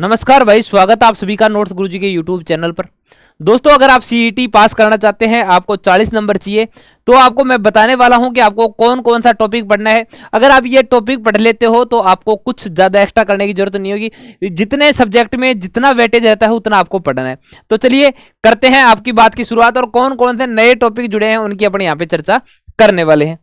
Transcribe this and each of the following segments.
नमस्कार भाई, स्वागत है आप सभी का नोट्स गुरुजी के यूट्यूब चैनल पर। दोस्तों, अगर आप सीईटी पास करना चाहते हैं, आपको 40 नंबर चाहिए, तो आपको मैं बताने वाला हूं कि आपको कौन कौन सा टॉपिक पढ़ना है। अगर आप ये टॉपिक पढ़ लेते हो तो आपको कुछ ज़्यादा एक्स्ट्रा करने की जरूरत नहीं होगी। जितने सब्जेक्ट में जितना वेटेज रहता है उतना आपको पढ़ना है। तो चलिए करते हैं आपकी बात की शुरुआत, और कौन कौन से नए टॉपिक जुड़े हैं उनकी अपने यहाँ पे चर्चा करने वाले हैं।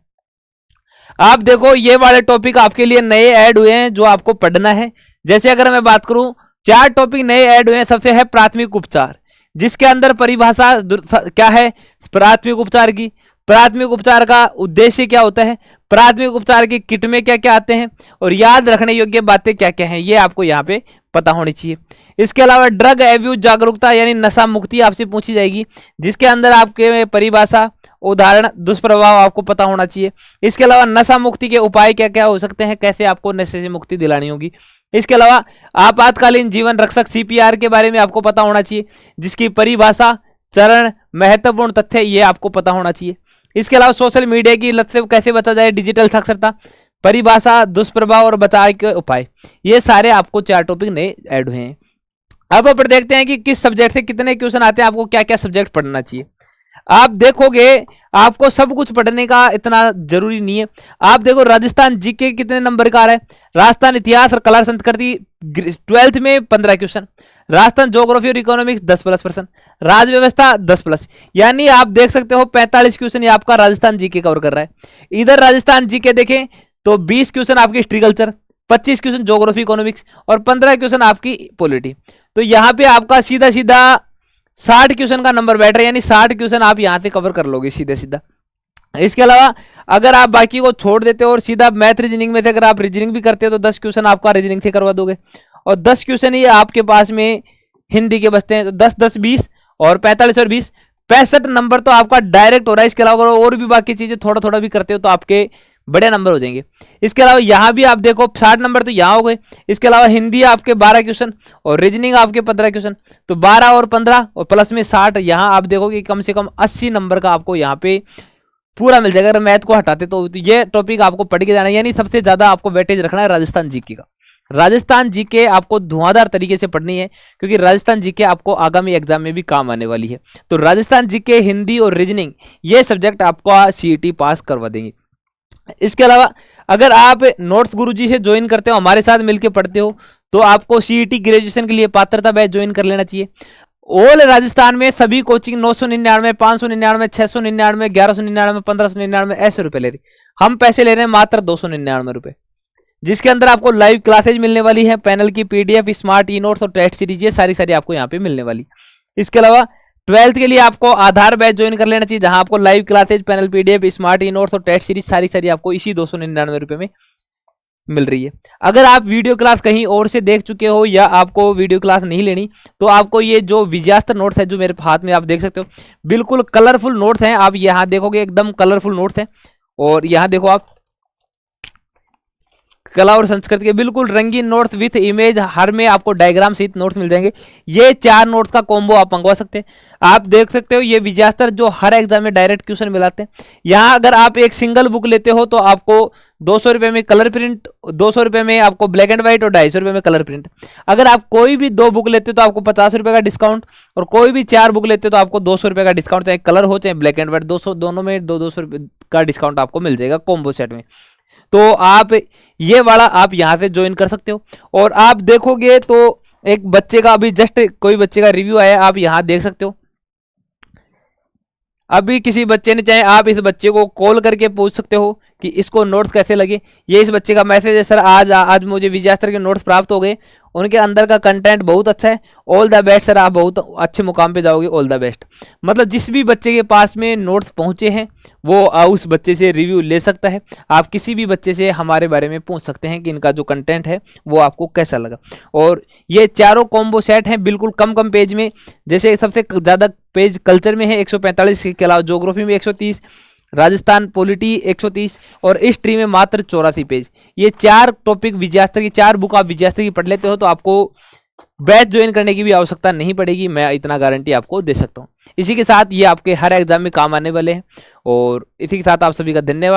आप देखो, ये वाले टॉपिक आपके लिए नए ऐड हुए हैं जो आपको पढ़ना है। जैसे अगर मैं बात करूं, 4 टॉपिक नए ऐड हुए हैं। सबसे है प्राथमिक उपचार, जिसके अंदर परिभाषा क्या है प्राथमिक उपचार की, प्राथमिक उपचार का उद्देश्य क्या होता है, प्राथमिक उपचार की किट में क्या क्या आते हैं, और याद रखने योग्य बातें क्या क्या हैं, ये आपको यहाँ पे पता होनी चाहिए। इसके अलावा ड्रग एब्यूज जागरूकता यानी नशा मुक्ति आपसे पूछी जाएगी, जिसके अंदर आपके परिभाषा, उदाहरण, दुष्प्रभाव आपको पता होना चाहिए। इसके अलावा नशा मुक्ति के उपाय क्या क्या हो सकते हैं, कैसे आपको नशे से मुक्ति दिलानी होगी। इसके अलावा आपातकालीन जीवन रक्षक सीपीआर के बारे में आपको पता होना चाहिए, जिसकी परिभाषा, चरण, महत्वपूर्ण तथ्य ये आपको पता होना चाहिए। इसके अलावा सोशल मीडिया की लत से कैसे बचा जाए, डिजिटल साक्षरता, परिभाषा, दुष्प्रभाव और बचाव के उपाय, ये सारे आपको 4 टॉपिक नए ऐड हुए हैं। अब अपन देखते हैं कि किस सब्जेक्ट से कितने क्वेश्चन आते हैं, आपको क्या क्या सब्जेक्ट पढ़ना चाहिए। आप देखोगे आपको सब कुछ पढ़ने का इतना जरूरी नहीं है। आप देखो, राजस्थान जीके कितने नंबर का आ रहा है, राजस्थान इतिहास और कला संस्कृति 12th में 15 क्वेश्चन, राजस्थान ज्योग्राफी और इकोनॉमिक्स 10+%, राज्य व्यवस्था 10+, यानी आप देख सकते हो 45 क्वेश्चन ये आपका राजस्थान जीके कवर कर रहा है। इधर राजस्थान जीके देखें तो 20 क्वेश्चन आपकी history culture, 25 question geography economics और 15 क्वेश्चन आपकी पॉलिटी। तो यहाँ पे आपका सीधा सीधा 60 क्वेश्चन का नंबर बैठ रहा है, यानी 60 क्वेश्चन आप यहां से कवर कर लोगे सीधे सीधा। इसके अलावा अगर आप बाकी को छोड़ देते हो और सीधा मैथ रीजनिंग में से अगर आप रीजनिंग भी करते हो तो 10 क्वेश्चन आपका रीजनिंग से करवा दोगे, और 10 क्वेश्चन ही आपके पास में हिंदी के बचते हैं। तो 10 10 20 और 45 और 20 65 नंबर तो आपका डायरेक्ट हो रहा है। इसके अलावा और भी बाकी चीजें थोड़ा थोड़ा भी करते हो तो आपके बड़े नंबर हो जाएंगे। इसके अलावा यहाँ भी आप देखो 60 नंबर तो यहाँ हो गए। इसके अलावा हिंदी आपके 12 क्वेश्चन और रीजनिंग आपके 15 क्वेश्चन, तो 12 और 15 और प्लस में 60, यहाँ आप देखोगे कम से कम 80 नंबर का आपको यहाँ पे पूरा मिल जाएगा। अगर मैथ को हटाते तो ये टॉपिक आपको पढ़ के जाना है, यानी सबसे ज्यादा आपको वेटेज रखना है राजस्थान जीके का। राजस्थान जीके आपको धुआंधार तरीके से पढ़नी है, क्योंकि राजस्थान जीके आपको आगामी एग्जाम में भी काम आने वाली है। तो राजस्थान जीके, हिंदी और रीजनिंग ये सब्जेक्ट आपको सीईटी पास करवा देंगे। इसके अलावा अगर आप नोट्स गुरुजी से ज्वाइन करते हो, हमारे साथ मिलकर पढ़ते हो, तो आपको सीईटी ग्रेजुएशन के लिए पात्रता बैच ज्वाइन कर लेना चाहिए। ऑल राजस्थान में सभी कोचिंग 999, 599, 699, 1199, 1599 ऐसे रुपए ले रही, हम पैसे ले रहे हैं मात्र 299 रुपए, जिसके अंदर आपको लाइव क्लासेज मिलने वाली है, पैनल की पीडीएफ, स्मार्ट ई नोट्स और टेस्ट सीरीज, ये सारी सारी आपको यहाँ पे मिलने वाली। इसके अलावा 12th के लिए आपको आधार बैच ज्वाइन कर लेना चाहिए, जहां आपको live classes, panel PDF, smart e notes और टेस्ट सीरीज सारी सारी आपको इसी 299 रुपए में मिल रही है। अगर आप वीडियो क्लास कहीं और से देख चुके हो या आपको वीडियो क्लास नहीं लेनी, तो आपको ये जो विजयास्त्र नोट्स है जो मेरे हाथ में आप देख सकते हो, बिल्कुल कलरफुल नोट्स हैं। आप यहाँ देखोगे एकदम कलरफुल नोट्स हैं, और यहाँ देखो आप कला और संस्कृति के बिल्कुल रंगीन नोट्स विथ इमेज, हर में आपको डायग्राम सहित नोट्स मिल जाएंगे। ये 4 नोट्स का कॉम्बो आप मंगवा सकते हैं। आप देख सकते हो ये विजयास्त्र जो हर एग्जाम में डायरेक्ट क्वेश्चन मिलाते हैं। यहाँ अगर आप एक सिंगल बुक लेते हो तो आपको 200 रुपए में कलर प्रिंट, 200 रुपए में आपको ब्लैक एंड व्हाइट और 250 रुपए में कलर प्रिंट। अगर आप कोई भी 2 बुक लेते हो तो आपको 50 रुपए का डिस्काउंट, और कोई भी 4 बुक लेते हो तो आपको 200 रुपए का डिस्काउंट, चाहे कलर हो चाहे ब्लैक एंड व्हाइट, 200 दोनों में 200 रुपए का डिस्काउंट आपको मिल जाएगा कॉम्बो सेट में। तो आप ये वाला आप यहां से ज्वाइन कर सकते हो। और आप देखोगे तो एक बच्चे का अभी जस्ट कोई बच्चे का रिव्यू आया, आप यहां देख सकते हो। अभी किसी बच्चे ने, चाहे आप इस बच्चे को कॉल करके पूछ सकते हो कि इसको नोट्स कैसे लगे। ये इस बच्चे का मैसेज है, सर आज मुझे विजयास्त्र के नोट्स प्राप्त हो गए, उनके अंदर का कंटेंट बहुत अच्छा है, ऑल द बेस्ट सर, आप बहुत अच्छे मुकाम पे जाओगे, ऑल द बेस्ट। मतलब जिस भी बच्चे के पास में नोट्स पहुंचे हैं वो उस बच्चे से रिव्यू ले सकता है। आप किसी भी बच्चे से हमारे बारे में पूछ सकते हैं कि इनका जो कंटेंट है वो आपको कैसा लगा। और ये चारों कॉम्बो सेट हैं बिल्कुल कम कम पेज में। जैसे सबसे ज़्यादा पेज कल्चर में है 145, के अलावा ज्योग्राफी में 130, राजस्थान पॉलिटी 130 और हिस्ट्री में मात्र 84 पेज। ये 4 टॉपिक विजयास्त्र की, 4 बुक आप विजयास्त्र की पढ़ लेते हो तो आपको बैच ज्वाइन करने की भी आवश्यकता नहीं पड़ेगी, मैं इतना गारंटी आपको दे सकता हूँ। इसी के साथ ये आपके हर एग्जाम में काम आने वाले हैं, और इसी के साथ आप सभी का धन्यवाद।